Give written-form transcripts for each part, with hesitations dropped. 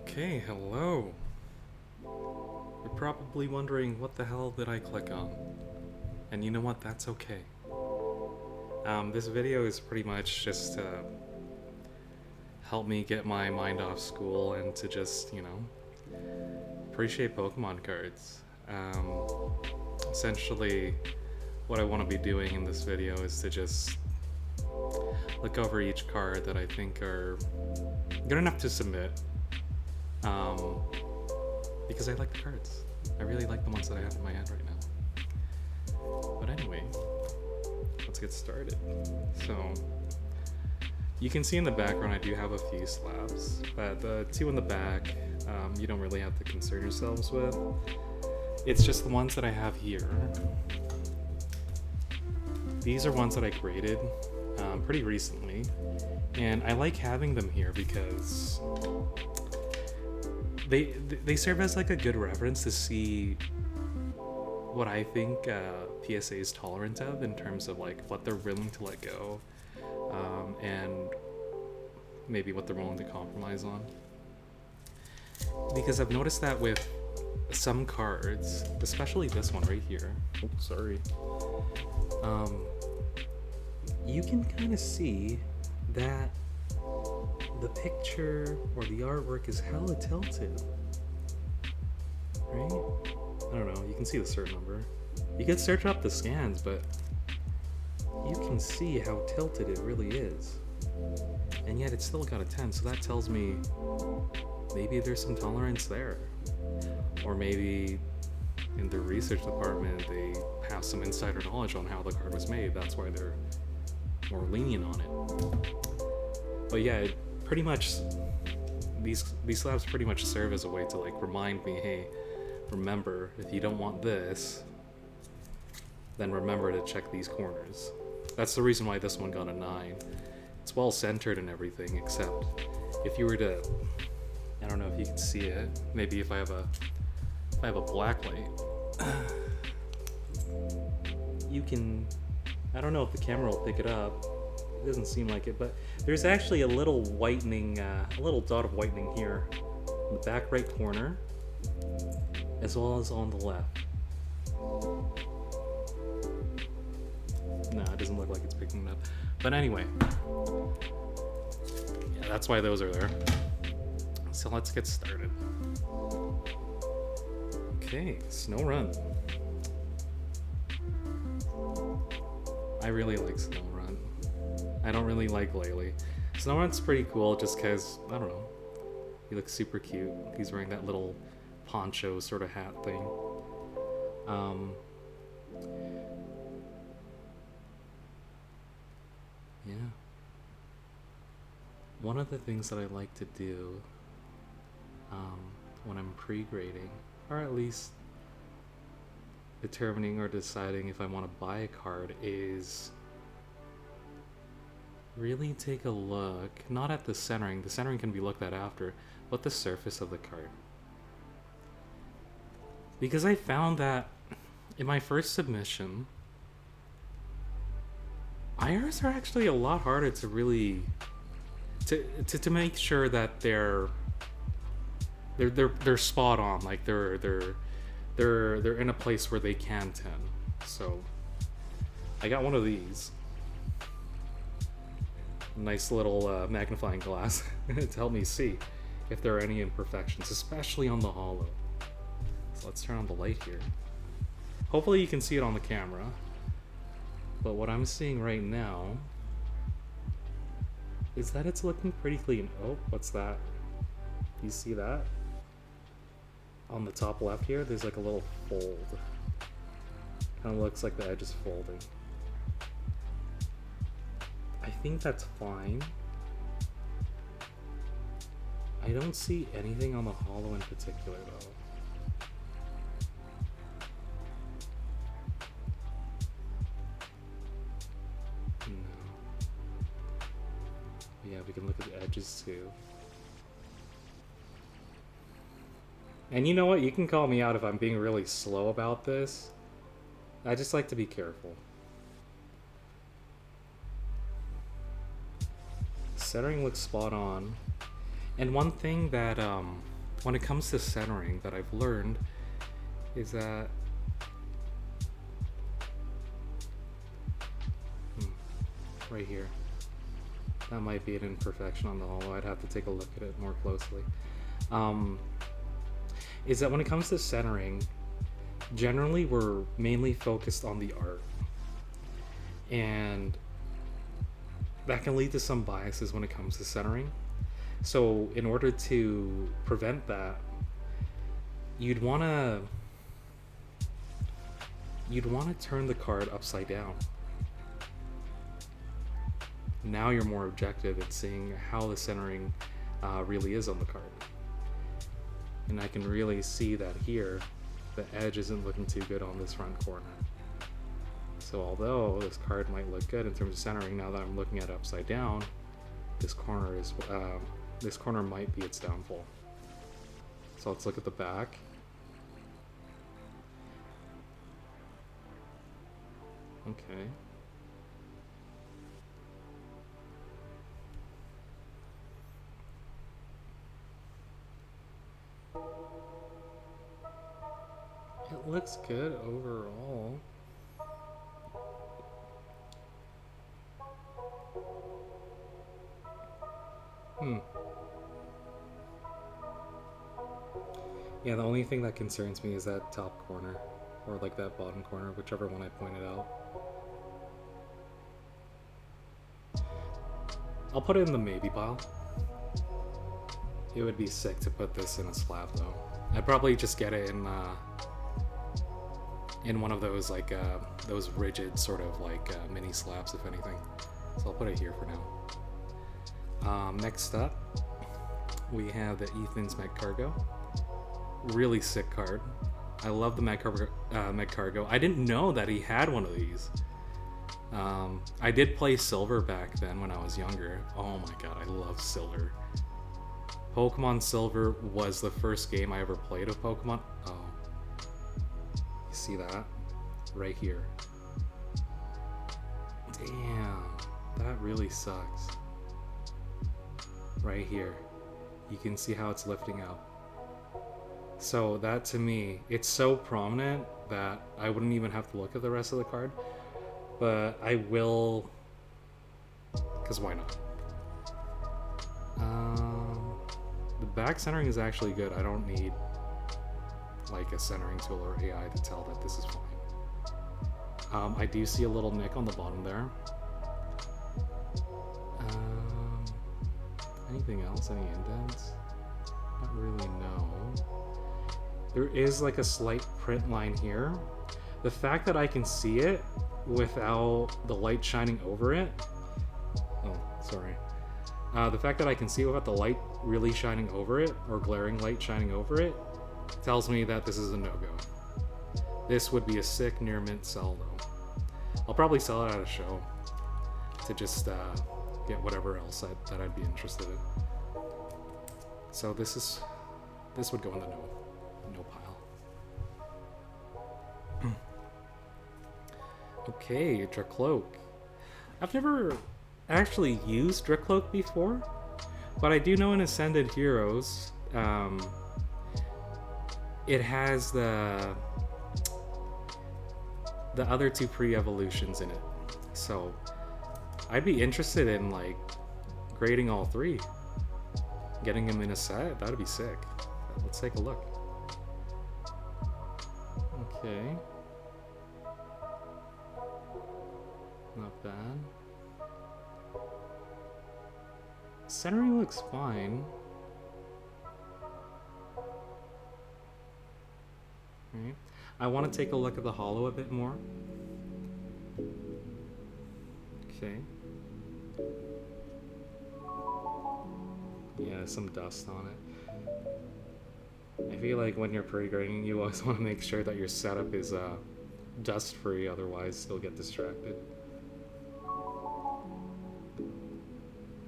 Okay, hello. You're probably wondering what the hell did I click on? And you know what? That's okay. This video is pretty much just to help me get my mind off school and to just, appreciate Pokemon cards. Essentially, what I want to be doing in this video is to just look over each card that I think are good enough to submit. Because I like the cards. I really like the ones that I have in my hand right now. But anyway, let's get started. So, you can see in the background I do have a few slabs, but the two in the back, you don't really have to concern yourselves with. It's just the ones that I have here. These are ones that I graded pretty recently, and I like having them here because they serve as like a good reference to see what I think PSA is tolerant of in terms of like what they're willing to let go, and maybe what they're willing to compromise on. Because I've noticed that with some cards, especially this one right here. Oh, sorry. You can kind of see that the picture or the artwork is hella tilted, right? I don't know, you can see the cert number. You could search up the scans, but you can see how tilted it really is. And yet it's still got a 10, so that tells me maybe there's some tolerance there. Or maybe in the research department they have some insider knowledge on how the card was made, that's why they're more lenient on it. But yeah, it pretty much, these slabs pretty much serve as a way to like remind me, hey, remember, if you don't want this, then remember to check these corners. That's the reason why this one got a 9. It's well centered and everything, except if you were to, I don't know if you can see it, maybe if I have a black light, you can, I don't know if the camera will pick it up. It doesn't seem like it, but there's actually a little whitening, a little dot of whitening here in the back right corner, as well as on the left. No, it doesn't look like it's picking it up. But anyway, yeah, that's why those are there. So let's get started. Okay, Snow Run. I really like Snow Run. I don't really like Laylee. Snow Run's pretty cool just because, I don't know, he looks super cute. He's wearing that little poncho sort of hat thing. Yeah. One of the things that I like to do when I'm pre-grading, or at least determining or deciding if I want to buy a card, is really take a look, not at the centering can be looked at after, but the surface of the card. Because I found that in my first submission, IRs are actually a lot harder to really to make sure that they're spot on, like they're in a place where they can 10. So I got one of these. Nice little magnifying glass to help me see if there are any imperfections, especially on the holo. So let's turn on the light here. Hopefully you can see it on the camera. But what I'm seeing right now is that it's looking pretty clean. Oh, what's that? You see that? On the top left here, there's like a little fold. Kind of looks like the edge is folding. I think that's fine. I don't see anything on the holo in particular though. No. Yeah, we can look at the edges too. And you know what? You can call me out if I'm being really slow about this. I just like to be careful. Centering looks spot on. And one thing that when it comes to centering that I've learned is that right here, that might be an imperfection on the hollow. I'd have to take a look at it more closely. Is that when it comes to centering, generally we're mainly focused on the art, and that can lead to some biases when it comes to centering. So in order to prevent that, you'd want to turn the card upside down. Now you're more objective at seeing how the centering really is on the card. And I can really see that here, the edge isn't looking too good on this front corner. So although this card might look good in terms of centering, now that I'm looking at it upside down, this corner might be its downfall. So let's look at the back. Okay. It looks good overall. Yeah, the only thing that concerns me is that top corner, or like that bottom corner, whichever one I pointed out. I'll put it in the maybe pile. It would be sick to put this in a slab though. I'd probably just get it in one of those like those rigid sort of like mini slabs, if anything. So I'll put it here for now. Next up, we have the Ethan's Meg Cargo. Really sick card. I love the Meg Cargo. I didn't know that he had one of these. I did play Silver back then when I was younger. Oh my god, I love Silver. Pokemon Silver was the first game I ever played of Pokemon. Oh. You see that? Right here. Damn. That really sucks. Right here. You can see how it's lifting up. So that to me, it's so prominent that I wouldn't even have to look at the rest of the card. But I will, because why not? The back centering is actually good. I don't need like a centering tool or AI to tell that this is fine. I do see a little nick on the bottom there. Anything else? Any indents? Not really, no. There is like a slight print line here. The fact that I can see it without the light shining over it. Oh, sorry. The fact that I can see it without the light really shining over it, or glaring light shining over it, tells me that this is a no-go. This would be a sick near mint sell though. I'll probably sell it at a show to just get whatever else that I'd be interested in. So this would go in the no pile. Okay, Dracloak. I've never actually used Dracloak before, but I do know in Ascended Heroes, it has the other two pre-evolutions in it. So I'd be interested in like grading all three, getting them in a set. That'd be sick. Let's take a look. Okay. Not bad. Centering looks fine. Right. I want to take a look at the hollow a bit more. Okay. Yeah, some dust on it. I feel like when you're pre-grading, you always want to make sure that your setup is dust-free, otherwise you'll get distracted.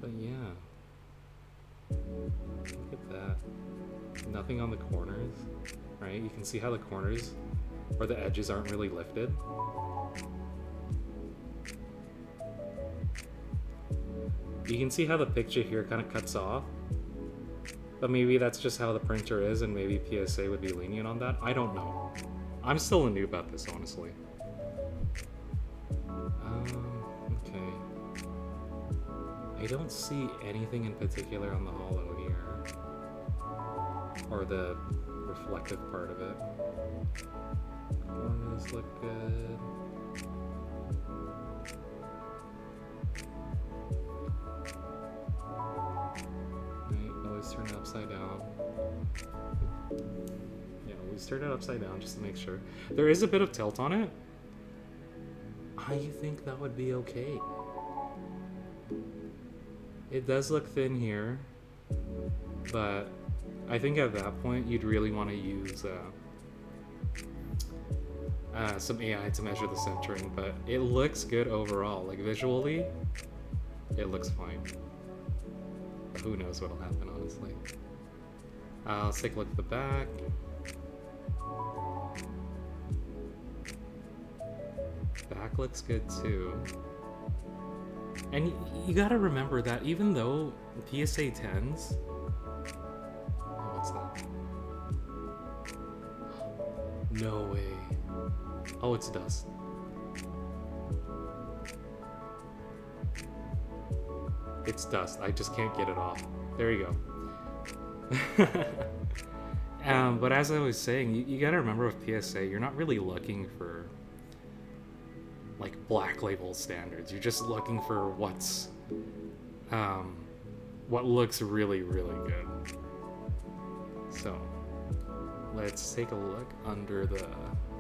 But yeah. Look at that. Nothing on the corners, right? You can see how the corners or the edges aren't really lifted. You can see how the picture here kind of cuts off. But maybe that's just how the printer is, and maybe PSA would be lenient on that. I don't know. I'm still a noob at this, honestly. Okay. I don't see anything in particular on the hollow here. Or the reflective part of it. Corners look good. Right, always turn it upside down. Yeah, always turn it upside down just to make sure. There is a bit of tilt on it. I think that would be okay. It does look thin here, but I think at that point you'd really want to use some AI to measure the centering, but it looks good overall. Like visually, it looks fine. But who knows what'll happen, honestly. Let's take a look at the back. Back looks good too. And you gotta remember that even though PSA 10s... Oh, what's that? No way. Oh, it's dust. It's dust. I just can't get it off. There you go. But as I was saying, you gotta remember with PSA, you're not really looking for like black label standards. You're just looking for what's what looks really, really good. So let's take a look under the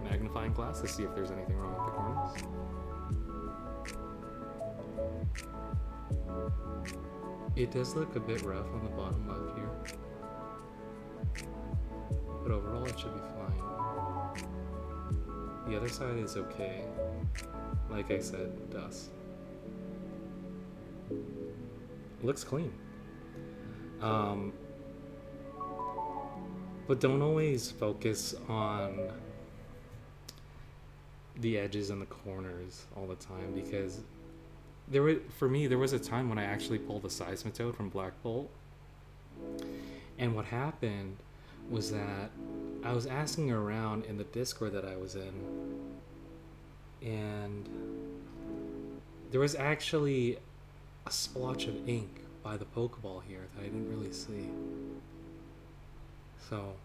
magnifying glass to see if there's anything wrong with the corners. It does look a bit rough on the bottom left here, but overall it should be fine. The other side is okay. Like I said, dust. Looks clean. But don't always focus on the edges and the corners all the time, because for me there was a time when I actually pulled the seismitoad from Black Bolt, and what happened was that I was asking around in the Discord that I was in, and there was actually a splotch of ink by the Pokeball here that I didn't really see. So,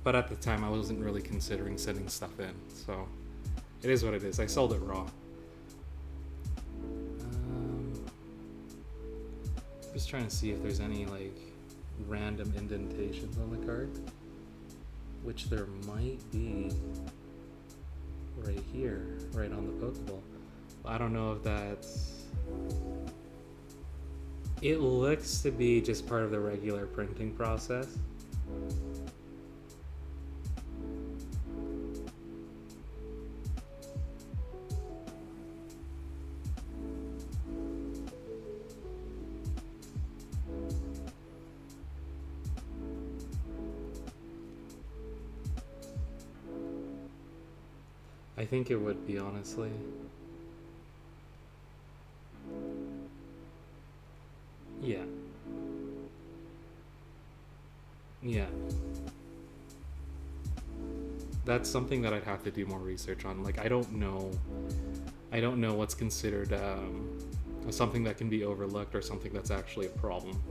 but at the time I wasn't really considering sending stuff in, so it is what it is. I sold it raw. Just trying to see if there's any like random indentations on the card, which there might be right here, right on the Pokeball. I don't know if that's... It looks to be just part of the regular printing process. I think it would be, honestly. Yeah. Yeah. That's something that I'd have to do more research on. Like, I don't know what's considered something that can be overlooked or something that's actually a problem.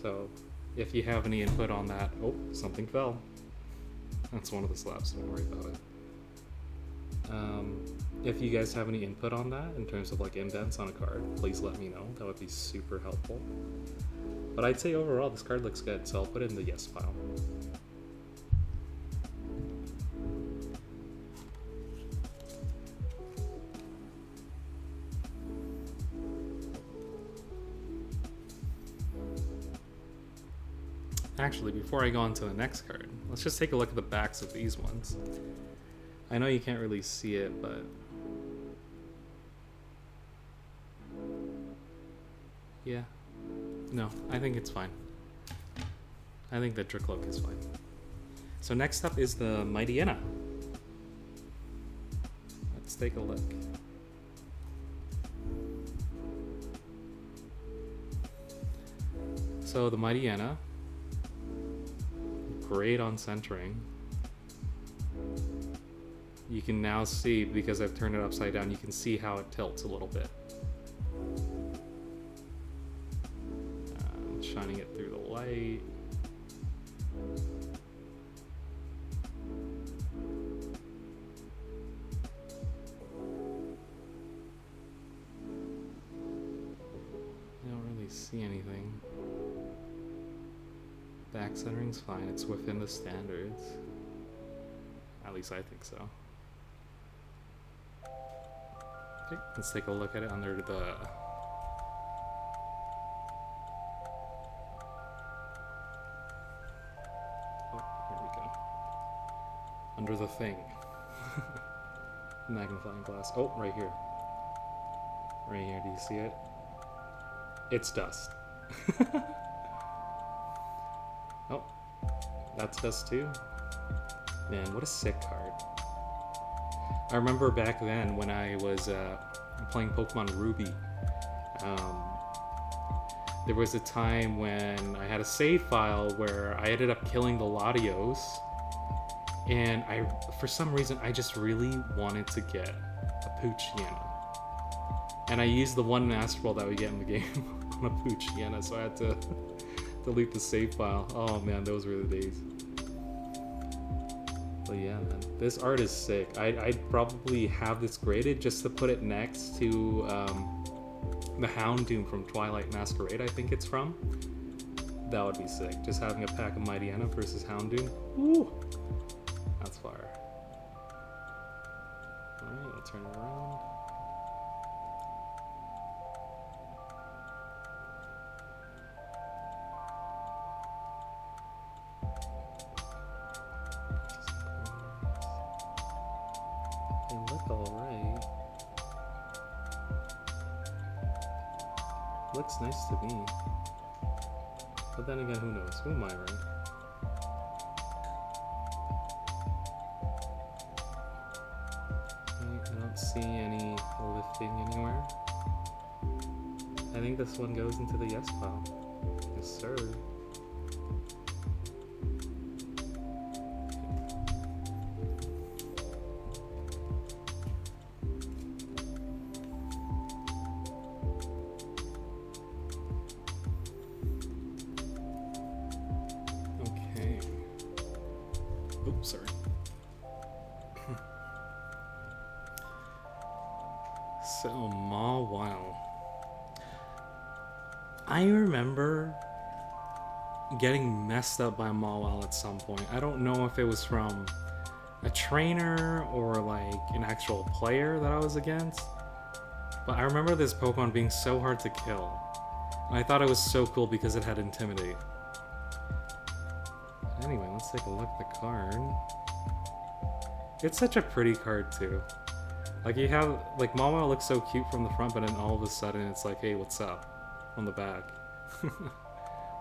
So, if you have any input on that... Oh, something fell. That's one of the slabs, don't worry about it. If you guys have any input on that in terms of like indents on a card, please let me know. That would be super helpful. But I'd say overall this card looks good, so I'll put it in the yes pile. Actually, before I go on to the next card, let's just take a look at the backs of these ones. I know you can't really see it, but yeah. No, I think it's fine. I think the Dricloak is fine. So next up is the Mightyena. Let's take a look. So the Mighty Anna, great on centering. You can now see, because I've turned it upside down, you can see how it tilts a little bit. Shining it through the light. I don't really see anything. Back centering's fine, it's within the standards. At least I think so. Okay, let's take a look at it under the... Oh, here we go. Under the thing. Magnifying glass. Oh, right here. Right here, do you see it? It's dust. Oh, that's dust too. Man, what a sick card. I remember back then when I was playing Pokemon Ruby, there was a time when I had a save file where I ended up killing the Latios, and for some reason, I just really wanted to get a Poochyena. And I used the one Master Ball that we get in the game on a Poochyena, so I had to delete the save file. Oh man, those were the days. But yeah, man, this art is sick. I'd probably have this graded just to put it next to the Houndoom from Twilight Masquerade, I think it's from. That would be sick. Just having a pack of Mighty Anna versus Houndoom. Woo! That's fire. Alright, we'll turn it around. They look alright. Looks nice to me. But then again, who knows? Who am I, right? I don't see any lifting anywhere. I think this one goes into the yes pile. Yes, sir. Okay. Oops, sorry. So, Mawile. I remember getting messed up by Mawile at some point. I don't know if it was from a trainer or like an actual player that I was against, but I remember this Pokemon being so hard to kill. And I thought it was so cool because it had Intimidate. Anyway, let's take a look at the card. It's such a pretty card too. Like you have, like Mawile looks so cute from the front, but then all of a sudden it's like, hey, what's up? On the back.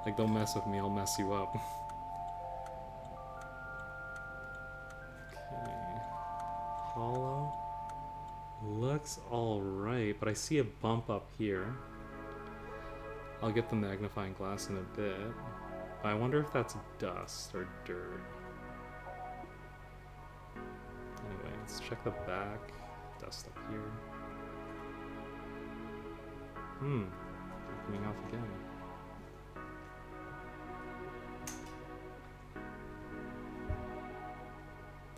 Like, don't mess with me, I'll mess you up. Okay. Hollow. Looks alright, but I see a bump up here. I'll get the magnifying glass in a bit. I wonder if that's dust or dirt. Anyway, let's check the back. Dust up here. Coming off again.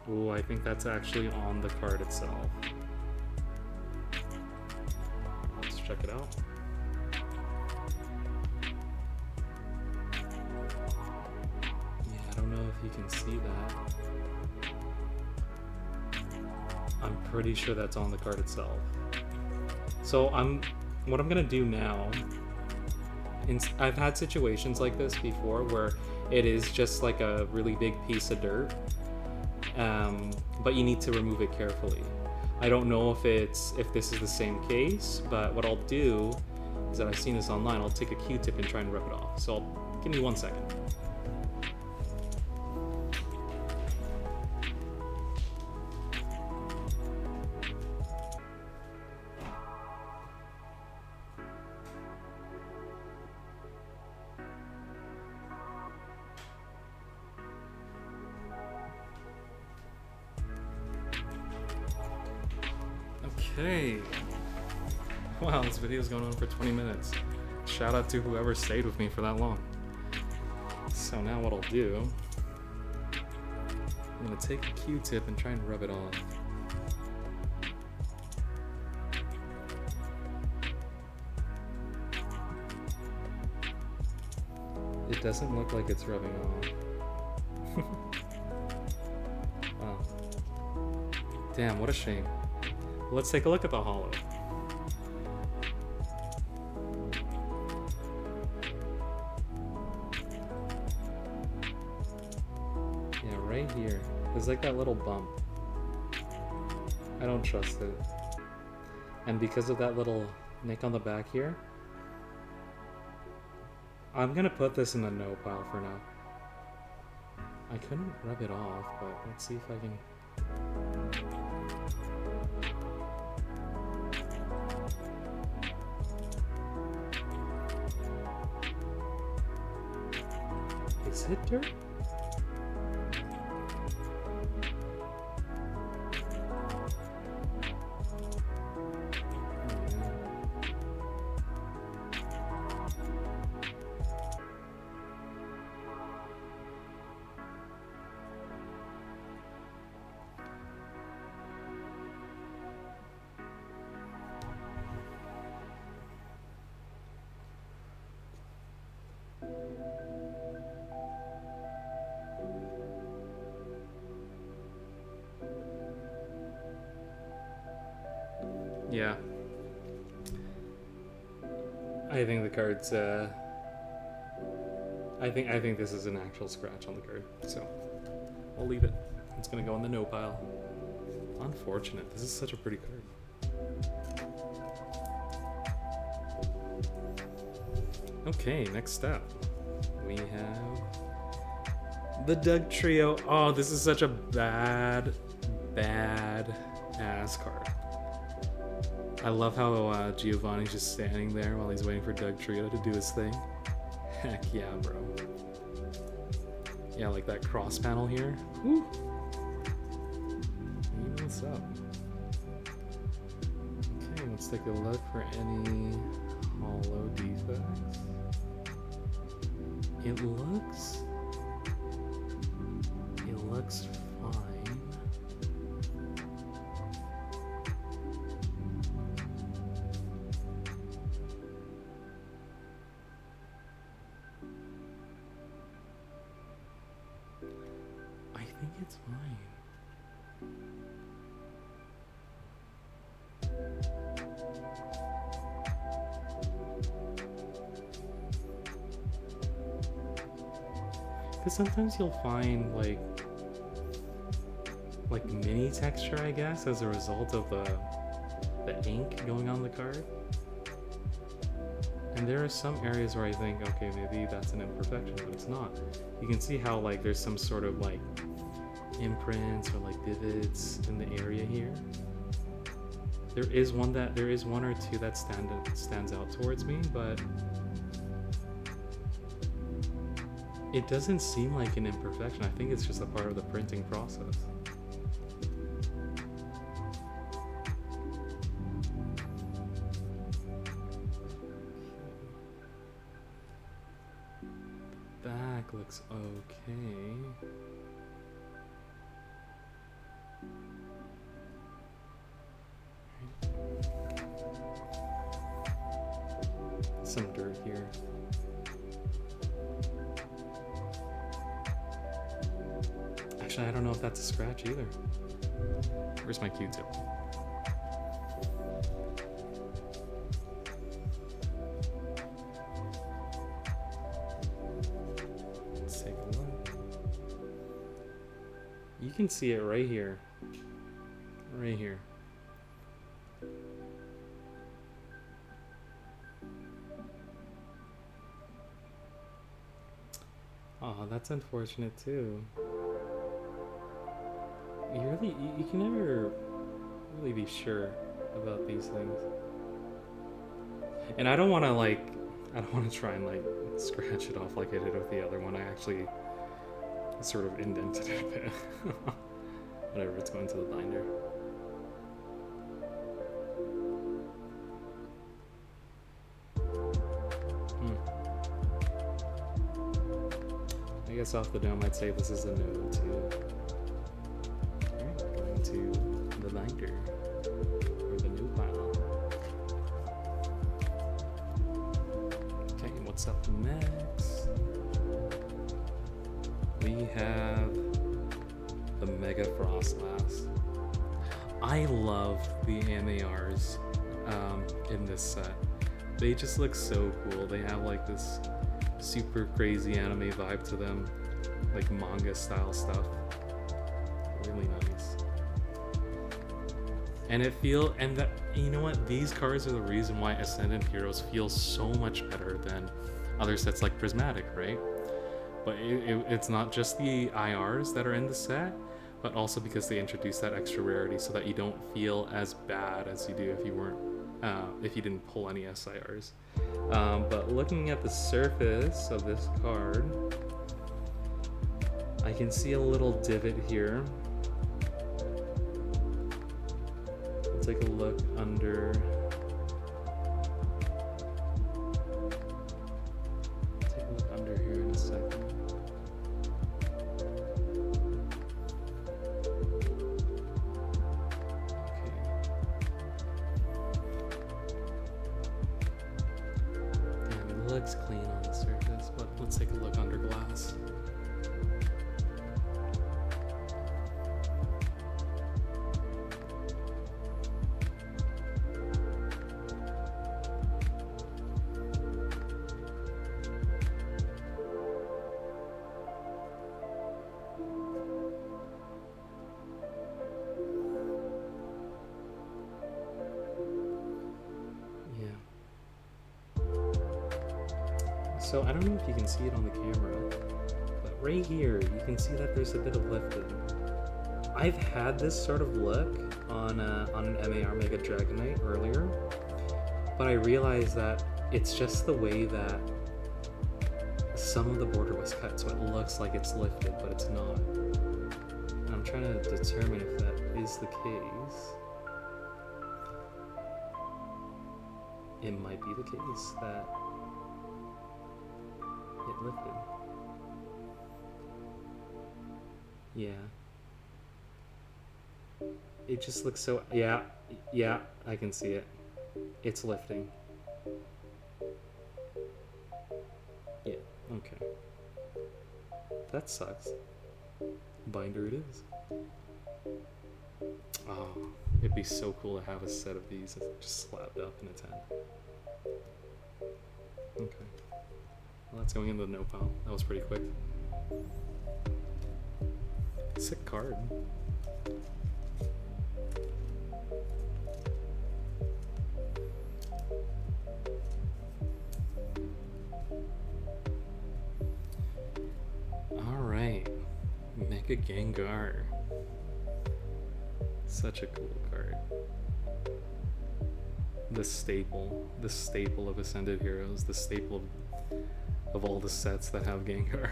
Ooh, I think that's actually on the card itself. Let's check it out. Yeah, I don't know if you can see that. I'm pretty sure that's on the card itself. So what I'm gonna do now, I've had situations like this before where it is just like a really big piece of dirt, but you need to remove it carefully. I don't know if this is the same case, but what I'll do is that I've seen this online, I'll take a Q-tip and try and rip it off. So give me 1 second. Okay. Wow, this video's going on for 20 minutes. Shout out to whoever stayed with me for that long. So now what I'll do, I'm gonna take a Q-tip and try and rub it off. It doesn't look like it's rubbing off. Wow. Damn, what a shame. Let's take a look at the holo. Yeah, right here. There's like that little bump. I don't trust it. And because of that little nick on the back here, I'm gonna put this in the no pile for now. I couldn't rub it off, but let's see if I can. Is it dirt? Yeah. I think the card's I think this is an actual scratch on the card, so I'll leave it. It's gonna go in the no pile. Unfortunate. This is such a pretty card. Okay, next up we have the Doug Trio. Oh, this is such a bad ass card. I love how Giovanni's just standing there while he's waiting for Doug Trio to do his thing. Heck yeah, bro. Yeah, like that cross panel here. Woo! Hey, what's up? Okay, let's take a look for any hollow defects. It looks fine. I think it's fine. Because sometimes you'll find like mini texture, I guess, as a result of the ink going on the card. And there are some areas where I think, okay, maybe that's an imperfection, but it's not. You can see how like there's some sort of like imprints or like divots in the area here. There is one or two that stands out towards me, but it doesn't seem like an imperfection. I think it's just a part of the printing process. Back looks okay. Some dirt here. Actually, I don't know if that's a scratch either. Where's my Q-tip? Let's take a look. You can see it right here. Right here. Oh, that's unfortunate too. You can never really be sure about these things. And I don't want to try and like scratch it off like I did with the other one. I actually sort of indented it a bit. Whatever, it's going to the binder. guess off the dome, I'd say this is a no too. Alright, going to the binder, or the new pile. Okay, what's up next? We have the Mega Frostlass. I love the MARs in this set. They just look so cool. They have like this super crazy anime vibe to them, like manga style stuff. Really nice. And that, you know what? These cards are the reason why Ascendant Heroes feel so much better than other sets like Prismatic, right? But it's not just the IRs that are in the set, but also because they introduce that extra rarity so that you don't feel as bad as you do if you didn't pull any SIRs. But looking at the surface of this card, I can see a little divot here. Let's take a look under. Take a look under here in a second. Looks clean on the surface, but let's take a look under glass. So I don't know if you can see it on the camera, but right here you can see that there's a bit of lifting. I've had this sort of look on an MAR Mega Dragonite earlier, but I realized that it's just the way that some of the border was cut, so it looks like it's lifted, but it's not. And I'm trying to determine if that is the case. It might be the case that it lifted. Yeah. It just looks so... Yeah, I can see it. It's lifting. Yeah, okay. That sucks. Binder it is. Oh, it'd be so cool to have a set of these just slapped up in a 10. Okay. Well, that's going into the no pile. That was pretty quick. Sick card. Alright. Mega Gengar. Such a cool card. The staple of Ascended Heroes, the staple of all the sets that have Gengar.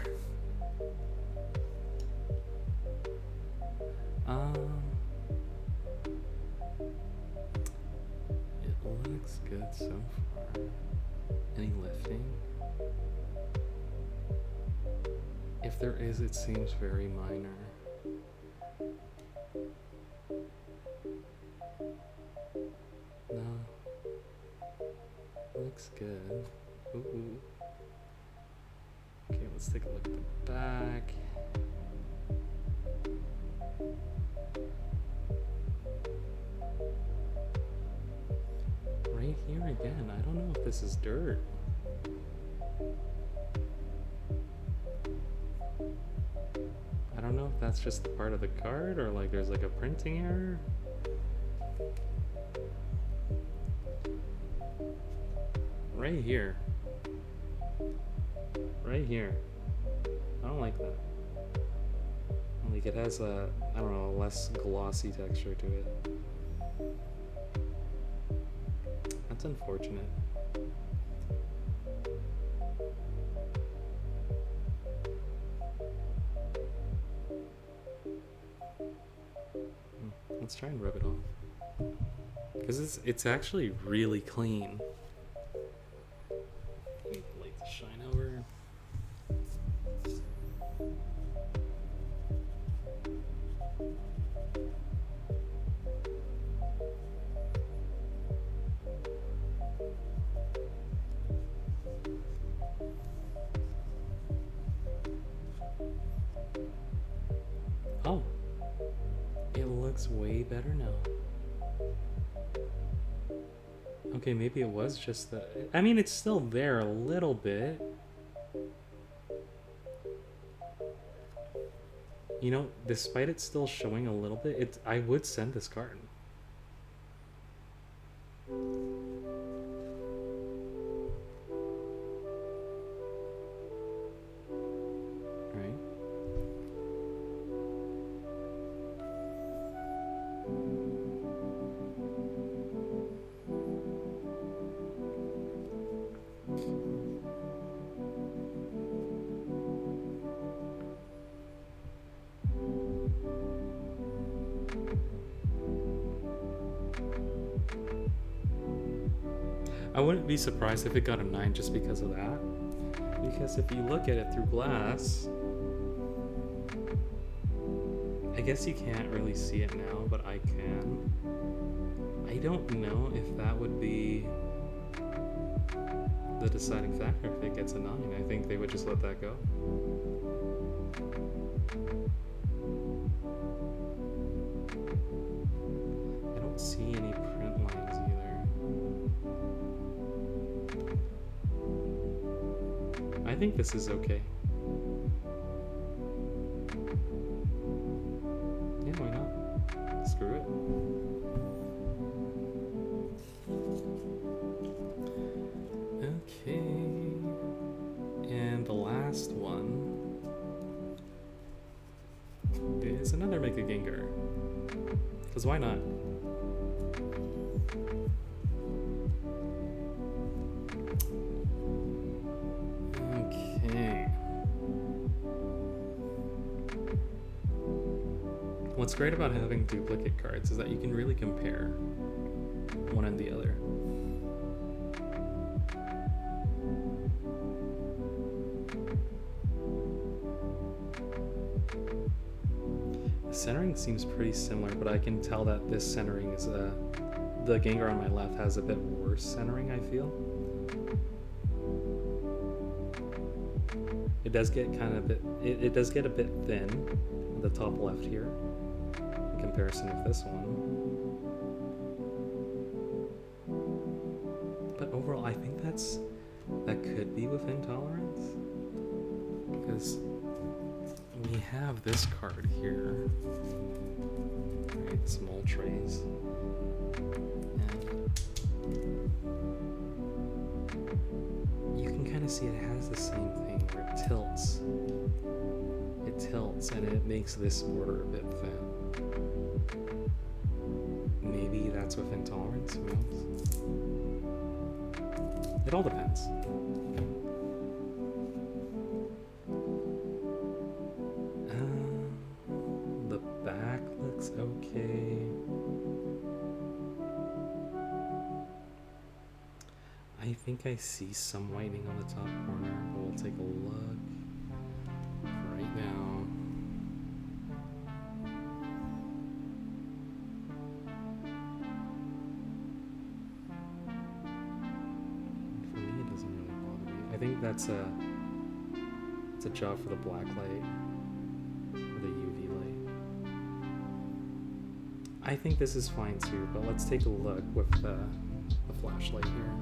It looks good so far. Any lifting? If there is, it seems very minor. No. Looks good. Ooh. Okay, let's take a look at the back. Right here again, I don't know if this is dirt. I don't know if that's just the part of the card or like there's like a printing error. Right here. Right here. I don't like that. Like it has a, I don't know, a less glossy texture to it. That's unfortunate. Let's try and rub it off. Because it's actually really clean. Need the light to shine over. Oh, it looks way better now. Okay, maybe it was just the... I mean, it's still there a little bit. You know, despite it still showing a little bit, I would send this card. I wouldn't be surprised if it got a 9 just because of that. Because if you look at it through glass, I guess you can't really see it now, but I can. I don't know if that would be the deciding factor if it gets a 9. I think they would just let that go. I don't see any print lines either. I think this is okay. Yeah, why not? Screw it. Okay. And the last one is another Mega Gengar. Because why not? What's great about having duplicate cards is that you can really compare one and the other. The centering seems pretty similar, but I can tell that this centering is the Gengar on my left has a bit worse centering, I feel. It does get it does get a bit thin at the top left here. Comparison of this one, but overall I think that could be within tolerance, because we have this card here, right? Small trays, and you can kind of see it has the same thing where it tilts and it makes this border a bit thin. Maybe that's within tolerance, who knows? It all depends. The back looks okay. I think I see some whitening on the top corner, but we'll take a look right now. I think it's a job for the black light, or the UV light. I think this is fine too, but let's take a look with the flashlight here.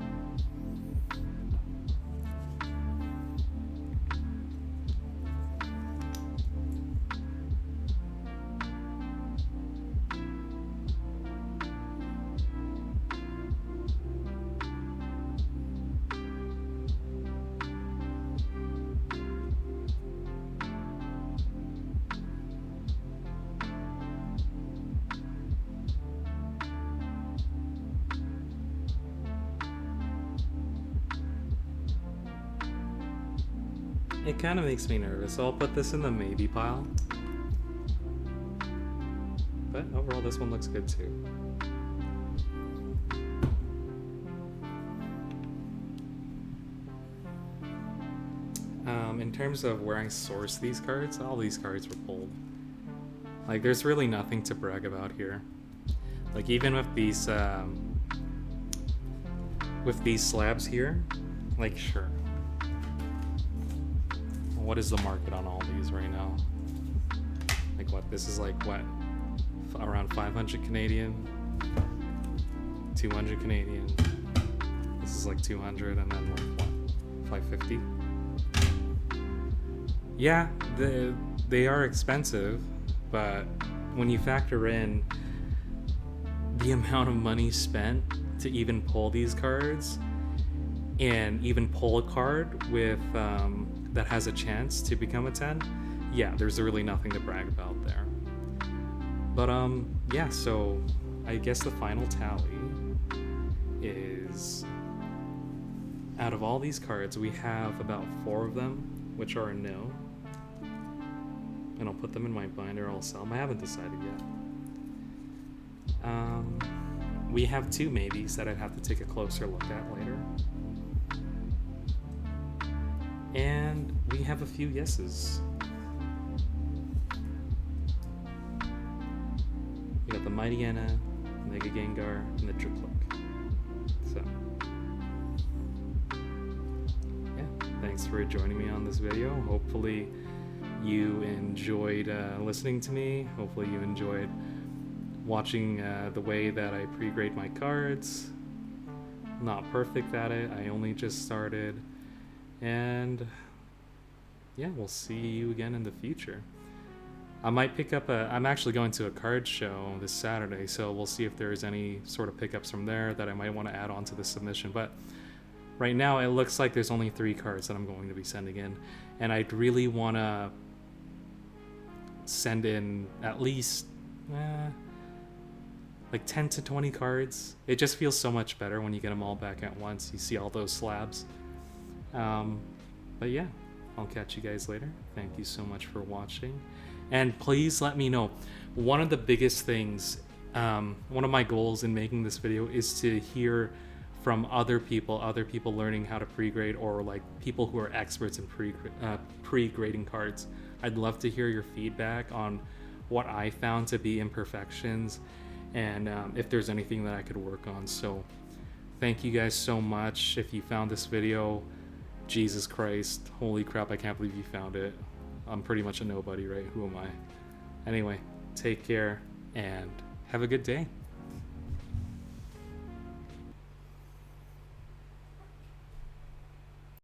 It kind of makes me nervous, so I'll put this in the maybe pile. But overall, this one looks good too. In terms of where I source these cards, all these cards were pulled. Like, there's really nothing to brag about here. Like, even with these slabs here, like, sure. what is the market on all these right now? Like what? This is like what? Around 500 Canadian, 200 Canadian. This is like 200, and then like what? 550. Yeah, they are expensive, but when you factor in the amount of money spent to even pull these cards, and even pull a card with that has a chance to become a 10, yeah, there's really nothing to brag about there. But yeah, so I guess the final tally is, out of all these cards, we have about 4 of them, which are a no. And I'll put them in my binder, I'll sell them. I haven't decided yet. We have 2 maybes that I'd have to take a closer look at later. And we have a few yeses. We got the Mighty Anna, Mega Gengar, and the Driplook. So, yeah, thanks for joining me on this video. Hopefully you enjoyed listening to me. Hopefully you enjoyed watching the way that I pre-grade my cards. Not perfect at it, I only just started. And yeah, we'll see you again in the future. I might pick up I'm actually going to a card show this Saturday, so we'll see if there's any sort of pickups from there that I might want to add on to the submission. But right now it looks like there's only 3 cards that I'm going to be sending in, and I'd really want to send in at least like 10 to 20 cards. It just feels so much better when you get them all back at once. You see all those slabs. But yeah, I'll catch you guys later. Thank you so much for watching. And please let me know. One of the biggest things, one of my goals in making this video is to hear from other people learning how to pre-grade, or like people who are experts in pre-grading cards. I'd love to hear your feedback on what I found to be imperfections, and if there's anything that I could work on. So thank you guys so much. If you found this video, Jesus Christ, holy crap, I can't believe you found it. I'm pretty much a nobody, right? Who am I? Anyway, take care and have a good day.